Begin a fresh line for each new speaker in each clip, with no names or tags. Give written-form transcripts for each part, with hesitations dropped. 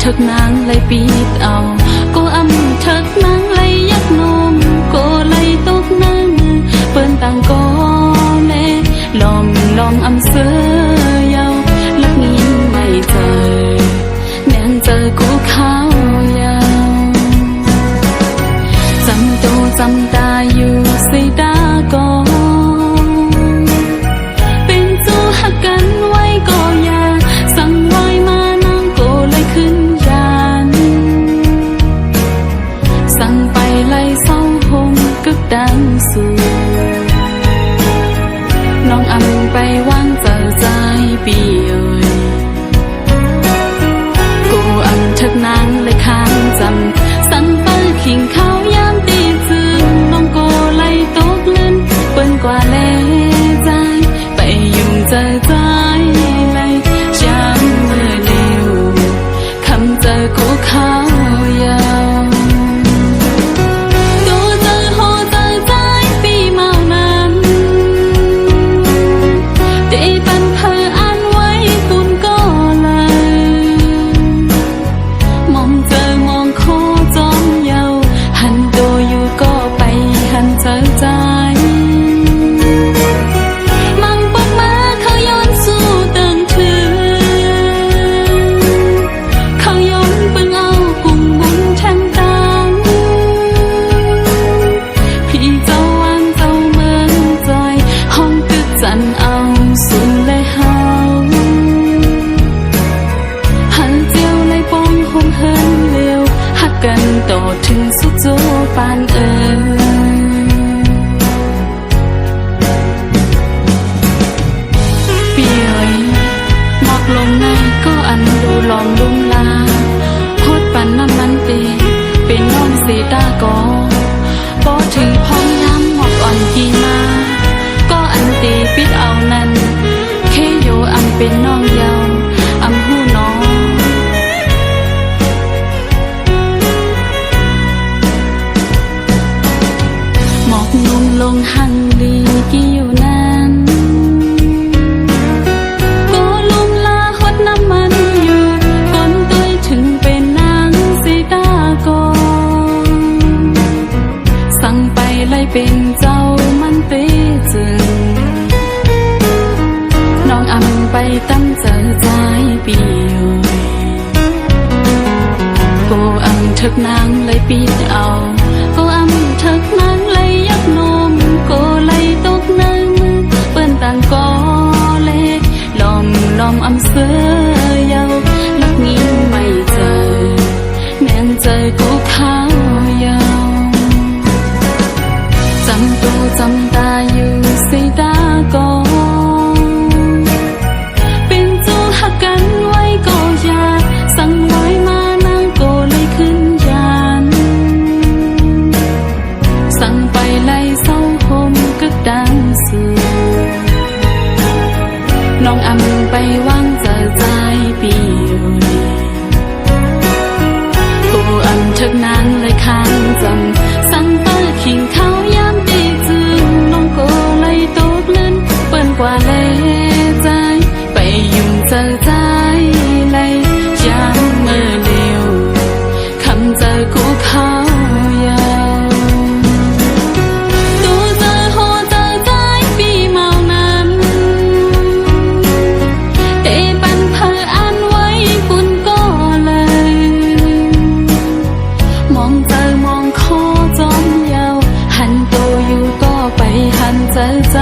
thực nàng lấy bít ao cô âm thực nàng lấy giấc nôm cô lấy tốt nàng bên tàng có lẽ lòm lòm âm sơ yao lắc nhìn mày trời nàng giờ cô khao yao dăm tô dăm taอยู่สิตาก็เป็นสู้หักกันไว้ก็อย่าสั่งไว้มานางก็เลยขึ้นยานสั่งไปไล่เศร้าหงกึกดังสู่น้องอำไปวางเจอใจปีเอ่ยกูอำทึกนางเลยค้างจำสั่งเปิดขิงเขายามตีจึงน้องโกไล่ตกเลื่อนเปิ้นกว่าแลใจไปยุ่งเจอใจเลยจำเมื่อเร็วคำเจอกูเขายาวดูเจอโหเจอใจปีเมานั้นได้ปันเพออ่านไว้ปุ่นก็เลยมองเจอมองโคจอมเยาหันโดอยู่ก็ไปหันเจอใจมังปกมาเขาย้อนสู้เติงถือเขาย้อนเบิ่งเอาปุ่มบุญแทงตังพี่เจ้าวางเจ้าเมืองจอยห้องตึกจันเอาสุนเลยเฮาหันเจียวเลยปองหงเฮินเร็วหักกันต่อถึงสุดโจปานเอ่ยปีเอ๋ยหมอกลงในก็อันดูหลอมลุ่มลาโคตรปันน้ำมันตีเป็นน้องสีตาก็พอถึงพ้องน้ำหมอกอ่อนกีมาก็อันตีปิดเอานั้นเคโยอันเป็นน้องเยาอำหูน้องหมอกนุ่มลงหังลีกี่อยู่นั้นก็ลุมลาหดน้ำมันอยู่ก้นตัวถึงเป็นนางสีตาก็สั่งไปไล่เป็นเจ้ามันเตจึงน้องอำไปตั้งเจอใจปีอยู่กูอำทึกนางเลยปิดเอากูอำทึกนางเลยยักนมกูเลยตกน้ำเปิ้นต่างก็เล็กลอมลอมอำเสือยาวลักนี้ไม่เจอแม่งเจอกูเขายาวจำตัวจำตาอยู่สิตาก็เป็นจูหักกันไว้ก็อย่าสั่งไว้มานางก็เลยขึ้นยานสั่งไปไล่เศร้าหมกึกดังสู่น้องอำไปวางเจอใจปีอยู่กูอำทึกนางเลยค้างจำสั่งเปิดขิงเขายามตีจึงน้องก็เลยตกเลื่อนเปิ้นกว่าแลใจไปยุ่งเจอใจเลยยามเมื่อเร็วคำเจอกูเขายาวดูเจอโหเจอใจปีเมานั้นได้ปันเพออ่านไว้ปุ่นก็เลยมองเจอมองโคจอมเยาหันโตอยู่ก็ไปหันเจอใจ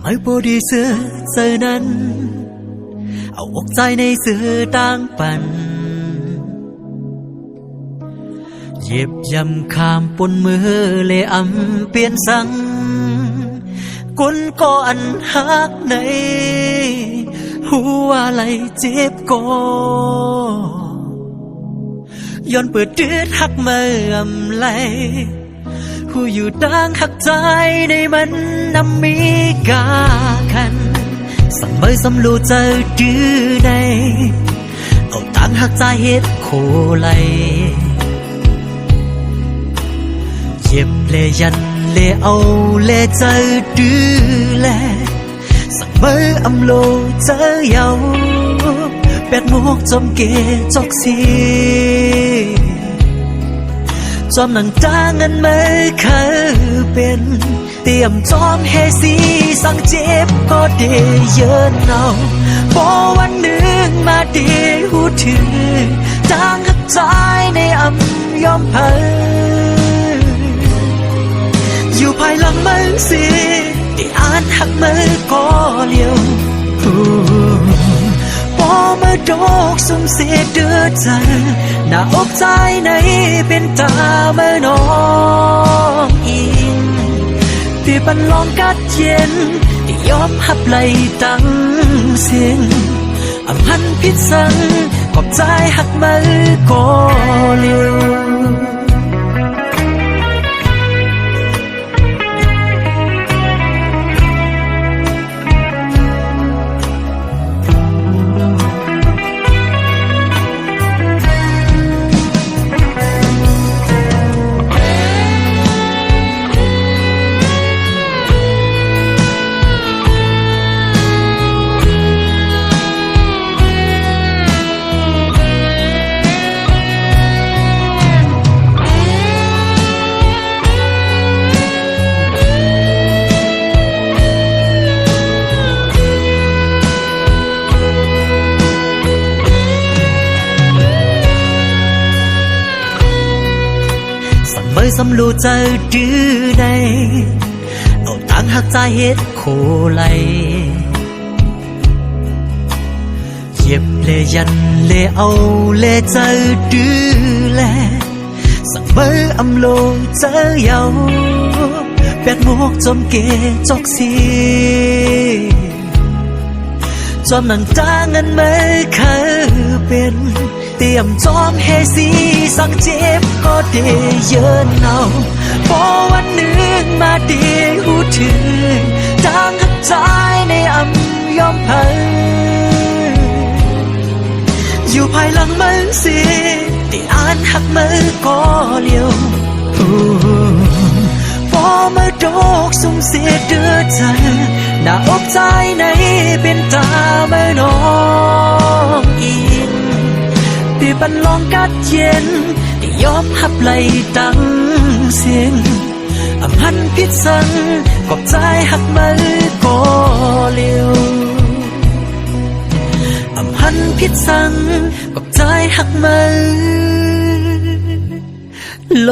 ไม่พอดีเสือเจอนั้นเอาอกใจในเสือต่างปันเย็บยำข้ามปนมือเลอำเปลี่ยนสังกุนก็อันหักในหัวไหลเจ็บก็ย้อนเปิดดืดหักเมื่อไหลหูอยู่ต่างหักใจในมันนำมีกาคันสัมเมยสำลูเจอดื้อในเอาต่างหักใจเฮ็ดโคไหลเย็บเลยันเลเอาเลเจอดื้อแลสักเมื่ออำโลเจอเยาแปดมุกจอมเกจอกสีจอมหนังจางเงินไม่เคยเป็นเตรียมจอมเฮสีสั่งเจ็บก็ได้เยอะเนาพอวันหนึ่งมาดีหูถึงจางหักใจในอำยอมเพยอยู่ภายหลังมือสิได้อ่านหักมือก็เลี้ยวพอมาดอกสมเสียเดือดใจหน้าอกใจในเป็นตาเมื่อน้องอิงที่บันลองกัดเย็นที่ยอมหับไหลตั้งเสียงอำพันพิษสังขอบใจหักมือก็เลี้ยวสำลูเจอดื้อในเอาต่างหักใจเฮ็ดโคไหลเย็บเลยันเลเอาเลเจอดื้อแลสักเมื่ออำโลเจอเยาแปดมุกจอมเกจอกสีจอมหนังจางเงินไม่เคยเป็นเตรียมจอมเฮสีสักเจ็บก็ได้เยอะเนาพอวันหนึ่งมาดีหูถึงจางหักใจในอำยอมเพยอยู่ภายหลังมือสิได้อ่านหักมือก็เลี้ยวพอมาดอกสุ่มเสียเดือดใจหน้าอกใจในเป็นตาเมื่อน้องอิงที่บันลองกัดเย็นที่ยอมหับไหลตั้งเสียงอำพันพิษสังขอบใจหักมือก็เลี้ยวอำพันพิษสังขอบใจหักมือโล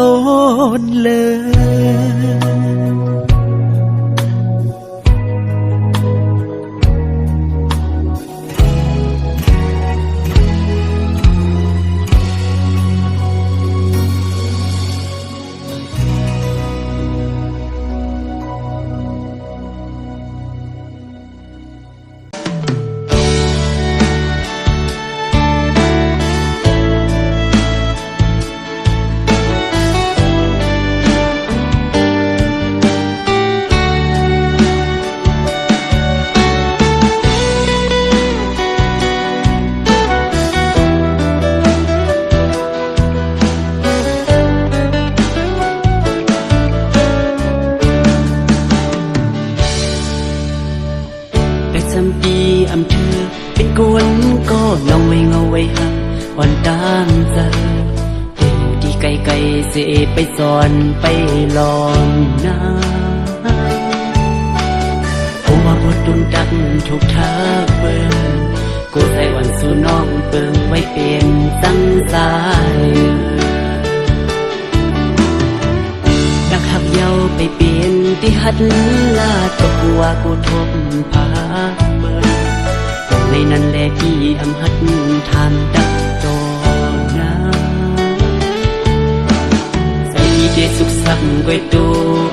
นเลยกวนก็น้องไว้เงาไว้หักอ่อนตามใจอยู่ดีไกลๆเสียไปสอนไปลองนาผมว่าบทดุนดักถูกทักเบิ่งกูใส่วันสู่น้องเบิ่งไว้เป็นสังสายดักหักเยาไปเปลี่ยน
ติหัดลาดก็กลัวกูทบพาเบิ่งในนั้นแลที่อำหัดทานดักโตนะใส่เดสุขสักไว้ตู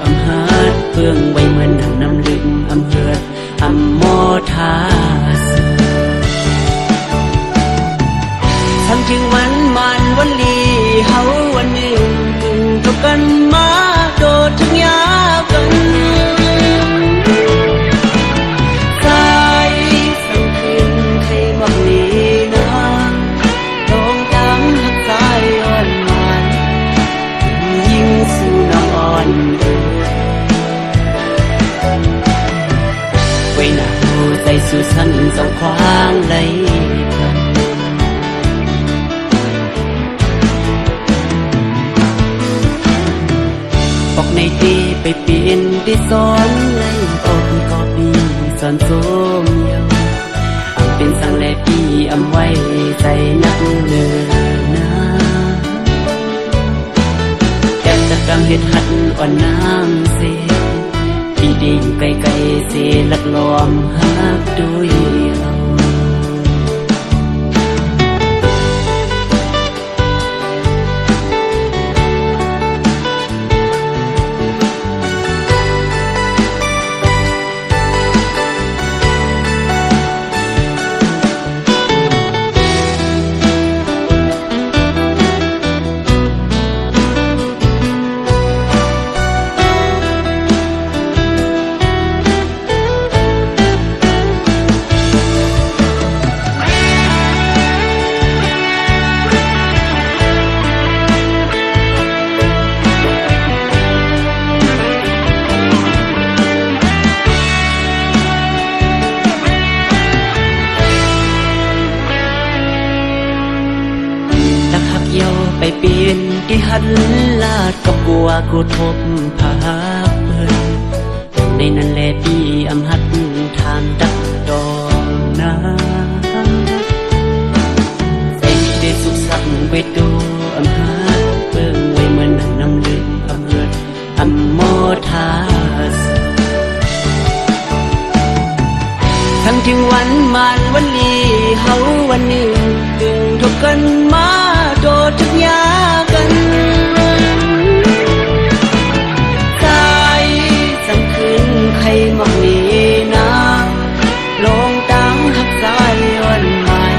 อำหัดเพื่องไว้เหมือนหนังน้ำลึกอำเฮือดอำโมทาสทำถึงมันวันลีเฮาวันหนึ่งถึงทบกันมาโดดถึงยาวกันสายสังคืนใครบอกนี้นะลงดังหักสายอ่อนหวานยิ่งสู่น้องอ่อนไว้หน้าหูใจสู่สันสองควางไหลในที่ไปเปลี่ยนที่สอนในก็ปีสอนสมเยาเป็นสังแลพี่อำไว้ใจนักเนินนาแต่จะกำเฮ็ดหัดอ่อนน้ำเสียพี่ได้อยู่ไกลๆเสียลักลอมหักด้วยเอา ไปเปลี่ยนที่หันลาดก็กลัวกูทบพาเบิ่นในนั้นแลพี่อำหัดทานดักดองนาใส่มีได้สุขสักไว้ตัวอำหัดเบิ่งไว้เหมือนหนังน้ำลึกอำเฮือดอำโมทาสทั้งถึงวันลีเฮาวันหนึ่งตึงทบกันมาโดดทุกยากันสายสังคืนใครมองนี้นะลงตังหักสายอ่อนหวาน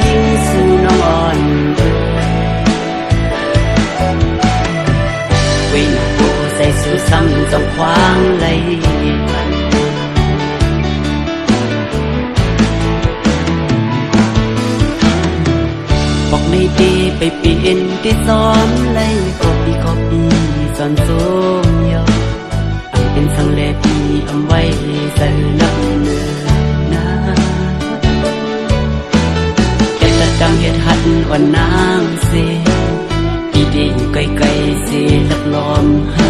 ยิ่งสู่น้องอ่อนเว้นกูใส่สู่ซ้ำต้องควางไหลบอกไม่ดีไปเปลี่ยนที่สอนเลยก็ปีสอนสมยออันเป็นสังเลปีอำไว้ใส่นักเนื้อนาแค่ตัดดังเฮ็ดหัดอ่อนนางเสียปีดีอยู่ไกลๆเสียลักลอมหา